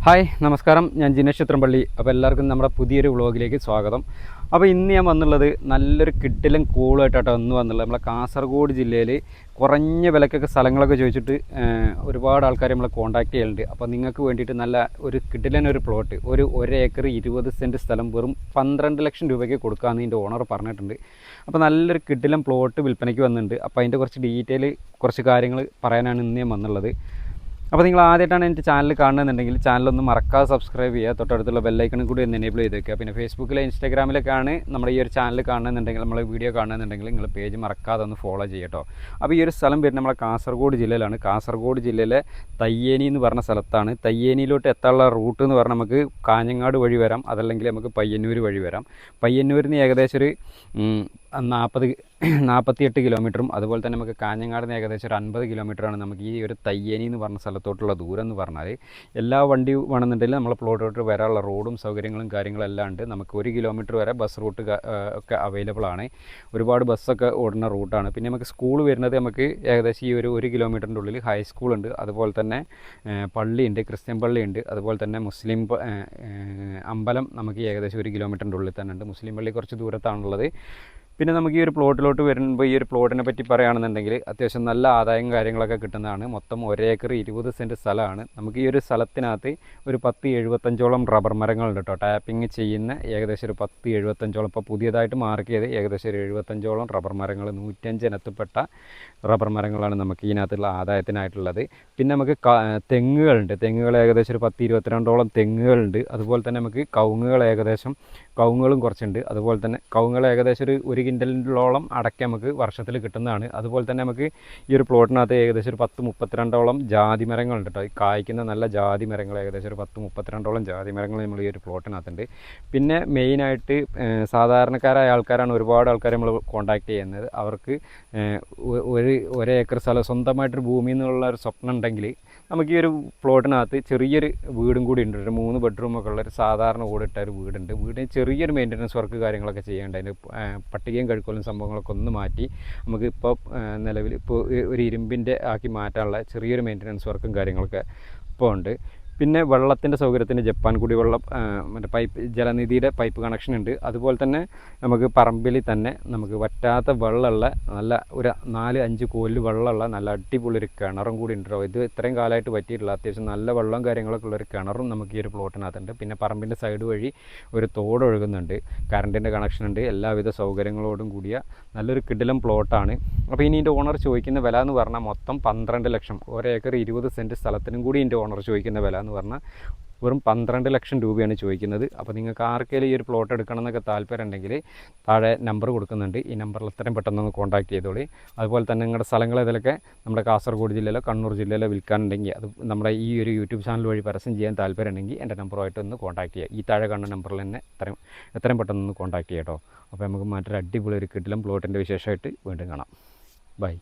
Hi നമസ്കാരം, ഞാൻ ജിനേഷ് ചിത്രമ്പള്ളി. അപ്പോൾ എല്ലാവർക്കും നമ്മുടെ പുതിയൊരു വ്ളോഗിലേക്ക് സ്വാഗതം. അപ്പോൾ ഇന്ന് ഞാൻ വന്നുള്ളത് നല്ലൊരു കിടിലൻ കൂളായിട്ടാണ് ഒന്ന് വന്നുള്ളത്. നമ്മളെ കാസർഗോഡ് ജില്ലയിൽ കുറഞ്ഞ വിലക്കൊക്കെ സ്ഥലങ്ങളൊക്കെ ചോദിച്ചിട്ട് ഒരുപാട് ആൾക്കാർ നമ്മളെ കോൺടാക്ട് ചെയ്യലുണ്ട്. അപ്പോൾ നിങ്ങൾക്ക് വേണ്ടിയിട്ട് നല്ല ഒരു കിടിലൻ ഒരു പ്ലോട്ട്, ഒരു ഏക്കർ 20 സെൻറ്റ് സ്ഥലം വെറും 12 ലക്ഷം രൂപയ്ക്ക് കൊടുക്കാമെന്ന് ഇതിൻ്റെ ഓണർ പറഞ്ഞിട്ടുണ്ട്. അപ്പോൾ നല്ലൊരു കിടിലൻ പ്ലോട്ട് വിൽപ്പനയ്ക്ക് വന്നിട്ടുണ്ട്. അപ്പോൾ അതിൻ്റെ കുറച്ച് കാര്യങ്ങൾ പറയാനാണ് ഇന്ന് ഞാൻ വന്നുള്ളത്. അപ്പോൾ നിങ്ങൾ ആദ്യമായിട്ടാണ് എൻ്റെ ചാനൽ കാണുന്നുണ്ടെങ്കിൽ ചാനലൊന്ന് മറക്കാതെ സബ്സ്ക്രൈബ് ചെയ്യുക, തൊട്ടടുത്തുള്ള ബെല്ലൈക്കണും കൂടി ഒന്ന് എനേബിൾ ചെയ്ത് വെക്കുക. പിന്നെ ഫേസ്ബുക്കിലെ ഇൻസ്റ്റാഗ്രാമിലൊക്കെയാണ് നമ്മുടെ ഈ ഒരു ചാനൽ കാണുന്നുണ്ടെങ്കിൽ, നമ്മൾ വീഡിയോ കാണുന്നുണ്ടെങ്കിൽ നിങ്ങൾ പേജ് മറക്കാതെ ഒന്ന് ഫോളോ ചെയ്യട്ടോ. അപ്പോൾ ഈ ഒരു സ്ഥലം വരുന്നത് നമ്മളെ കാസർഗോഡ് ജില്ലയിലാണ്. കാസർഗോഡ് ജില്ലയിലെ തയ്യേനി എന്ന് പറഞ്ഞ സ്ഥലത്താണ്. തയ്യേനിയിലോട്ട് എത്താനുള്ള റൂട്ട് എന്ന് പറഞ്ഞാൽ നമുക്ക് കാഞ്ഞങ്ങാട് വഴി വരാം, അതല്ലെങ്കിൽ നമുക്ക് പയ്യന്നൂർ വഴി വരാം. പയ്യന്നൂരിൽ നിന്ന് ഏകദേശം ഒരു 48 കിലോമീറ്ററും അതുപോലെ തന്നെ നമുക്ക് കാഞ്ഞങ്ങാട് നിന്ന് ഏകദേശം ഒരു 50 കിലോമീറ്ററാണ് നമുക്ക് ഈ ഒരു തയ്യേനി എന്ന് പറഞ്ഞ സ്ഥലത്തോട്ടുള്ള ദൂരം എന്ന് പറഞ്ഞാൽ. എല്ലാ വണ്ടി വേണമെന്നുണ്ടെങ്കിൽ നമ്മൾ പ്ലോട്ടോട്ട് വരാനുള്ള റോഡും സൗകര്യങ്ങളും കാര്യങ്ങളെല്ലാം ഉണ്ട്. നമുക്ക് 1 കിലോമീറ്റർ വരെ ബസ് റൂട്ട് ഒക്കെ അവൈലബിൾ ആണ്. ഒരുപാട് ബസ്സൊക്കെ ഓടുന്ന റൂട്ടാണ്. പിന്നെ നമുക്ക് സ്കൂൾ വരുന്നത് നമുക്ക് ഏകദേശം ഈ ഒരു കിലോമീറ്ററിൻ്റെ ഉള്ളിൽ ഹൈസ്കൂളുണ്ട്, അതുപോലെ തന്നെ പള്ളിയുണ്ട്, ക്രിസ്ത്യൻ പള്ളിയുണ്ട്, അതുപോലെ തന്നെ മുസ്ലിം അമ്പലം നമുക്ക് ഏകദേശം 1 കിലോമീറ്ററിൻ്റെ ഉള്ളിൽ തന്നെ ഉണ്ട്. മുസ്ലിം പള്ളി കുറച്ച് ദൂരത്താണുള്ളത്. പിന്നെ നമുക്ക് ഈ ഒരു പ്ലോട്ടിലോട്ട് വരുമ്പോൾ ഈ ഒരു പ്ലോട്ടിനെ പറ്റി പറയുകയാണെന്നുണ്ടെങ്കിൽ അത്യാവശ്യം നല്ല ആദായം കാര്യങ്ങളൊക്കെ കിട്ടുന്നതാണ്. മൊത്തം 1 ഏക്കർ 20 സെൻറ്റ് സ്ഥലമാണ്. നമുക്ക് ഈ ഒരു സ്ഥലത്തിനകത്ത് ഒരു 10-75ഓളം റബ്ബർ മരങ്ങളുണ്ട് കേട്ടോ. ടാപ്പിംഗ് ചെയ്യുന്ന ഏകദേശം ഒരു 10-75ഓളം, ഇപ്പോൾ പുതിയതായിട്ട് മാർക്ക് ചെയ്ത് ഏകദേശം ഒരു 75ഓളം റബ്ബർ മരങ്ങൾ, 105 ഇനത്തിൽപ്പെട്ട റബ്ബർ മരങ്ങളാണ് നമുക്ക് ഇതിനകത്തുള്ള ആദായത്തിനായിട്ടുള്ളത്. പിന്നെ നമുക്ക് തെങ്ങുകളുണ്ട്. തെങ്ങുകൾ ഏകദേശം ഒരു 10-22ഓളം തെങ്ങുകളുണ്ട്. അതുപോലെ തന്നെ നമുക്ക് കവുങ്ങുകളും കുറച്ചുണ്ട്. അതുപോലെ തന്നെ കവുങ്ങുകൾ ഏകദേശം ഒരു കിൻഡലിനോളം അടയ്ക്ക നമുക്ക് വർഷത്തിൽ കിട്ടുന്നതാണ്. അതുപോലെ തന്നെ നമുക്ക് ഈ ഒരു പ്ലോട്ടിനകത്ത് ഏകദേശം ഒരു 10-32ഓളം ജാതി മരങ്ങളുണ്ട് കേട്ടോ. കായ്ക്കുന്ന നല്ല ജാതി മരങ്ങൾ ഏകദേശം ഒരു 10-32ഓളം ജാതി മരങ്ങൾ നമ്മൾ ഈ ഒരു പ്ലോട്ടിനകത്തുണ്ട്. പിന്നെ മെയിനായിട്ട് സാധാരണക്കാരായ ആൾക്കാരാണ് ഒരുപാട് ആൾക്കാർ നമ്മൾ കോൺടാക്ട് ചെയ്യുന്നത്. അവർക്ക് ഒരു ഏക്കർ സ്ഥലം സ്വന്തമായിട്ടൊരു ഭൂമിയിൽ നിന്നുള്ള ഒരു സ്വപ്നം ഉണ്ടെങ്കിൽ നമുക്ക് ഈ ഒരു പ്ലോട്ടിനകത്ത് ചെറിയൊരു വീടും കൂടി ഉണ്ട്. ഒരു 3 ബെഡ്റൂമൊക്കെ ഉള്ള ഒരു സാധാരണ ഓടിട്ട ഒരു വീടുണ്ട്. വീടിന് ചെറിയൊരു മെയിൻ്റനൻസ് വർക്ക് കാര്യങ്ങളൊക്കെ ചെയ്യേണ്ട, അതിന് പട്ടികയും കഴുക്കോലും സംഭവങ്ങളൊക്കെ ഒന്ന് മാറ്റി നമുക്ക് നിലവിൽ ഒരു ഇരുമ്പിൻ്റെ ആക്കി മാറ്റാനുള്ള ചെറിയൊരു മെയിൻ്റനൻസ് വർക്കും കാര്യങ്ങളൊക്കെ ഇപ്പോൾ ഉണ്ട്. പിന്നെ വെള്ളത്തിൻ്റെ സൗകര്യത്തിന് ജപ്പാൻ കുടിവെള്ളം ജലനിധിയുടെ പൈപ്പ് കണക്ഷൻ ഉണ്ട്. അതുപോലെ തന്നെ നമുക്ക് പറമ്പിൽ തന്നെ നമുക്ക് വറ്റാത്ത വെള്ളമുള്ള നല്ല ഒരു 4-5 കോല് വെള്ളമുള്ള നല്ല അടിപൊളി ഒരു കിണറും കൂടി ഉണ്ടോ. ഇത് ഇത്രയും കാലമായിട്ട് പറ്റിയിട്ടുള്ള അത്യാവശ്യം നല്ല വെള്ളവും കാര്യങ്ങളൊക്കെ ഉള്ളൊരു കിണറും നമുക്ക് ഈ ഒരു പ്ലോട്ടിനകത്തുണ്ട്. പിന്നെ പറമ്പിൻ്റെ സൈഡ് വഴി ഒരു തോട് ഒഴുകുന്നുണ്ട്, കറണ്ടിൻ്റെ കണക്ഷൻ ഉണ്ട്. എല്ലാവിധ സൗകര്യങ്ങളോടും കൂടിയ നല്ലൊരു കിടിലം പ്ലോട്ടാണ്. അപ്പോൾ ഇനി ഇതിൻ്റെ ഓണർ ചോദിക്കുന്ന വില എന്ന് പറഞ്ഞാൽ മൊത്തം 12 ലക്ഷം. 1 ഏക്കർ 20 സെൻറ്റ് സ്ഥലത്തിനും കൂടി ഇതിൻ്റെ ഓണർ ചോദിക്കുന്ന വില എന്ന് പറഞ്ഞാൽ വെറും 12 ലക്ഷം രൂപയാണ് ചോദിക്കുന്നത്. അപ്പോൾ നിങ്ങൾക്ക് ആർക്കെങ്കിലും ഈ ഒരു പ്ലോട്ട് എടുക്കണം എന്നൊക്കെ താല്പര്യം ഉണ്ടെങ്കിൽ താഴെ നമ്പർ കൊടുക്കുന്നുണ്ട്. ഈ നമ്പറിൽ എത്രയും പെട്ടെന്ന് കോൺടാക്ട് ചെയ്തോളി. അതുപോലെ തന്നെ നിങ്ങളുടെ സ്ഥലങ്ങൾ ഇതിലൊക്കെ നമ്മുടെ കാസർഗോഡ് ജില്ലയിലോ കണ്ണൂർ ജില്ലയിലോ വിൽക്കാനുണ്ടെങ്കിൽ അത് നമ്മുടെ ഈ ഒരു യൂട്യൂബ് ചാനൽ വഴി പരസ്യം ചെയ്യാൻ താല്പര്യം ഉണ്ടെങ്കിൽ എൻ്റെ നമ്പറുമായിട്ട് ഒന്ന് കോൺടാക്ട് ചെയ്യുക. ഈ താഴെ കാണുന്ന നമ്പറിൽ തന്നെ എത്രയും പെട്ടെന്ന് കോൺടാക്ട് ചെയ്യാം കേട്ടോ. അപ്പോൾ നമുക്ക് മറ്റൊരു അടിപൊളി ഒരു കിടിലം പ്ലോട്ടിൻ്റെ വിശേഷമായിട്ട് വീണ്ടും കാണാം. ബൈ.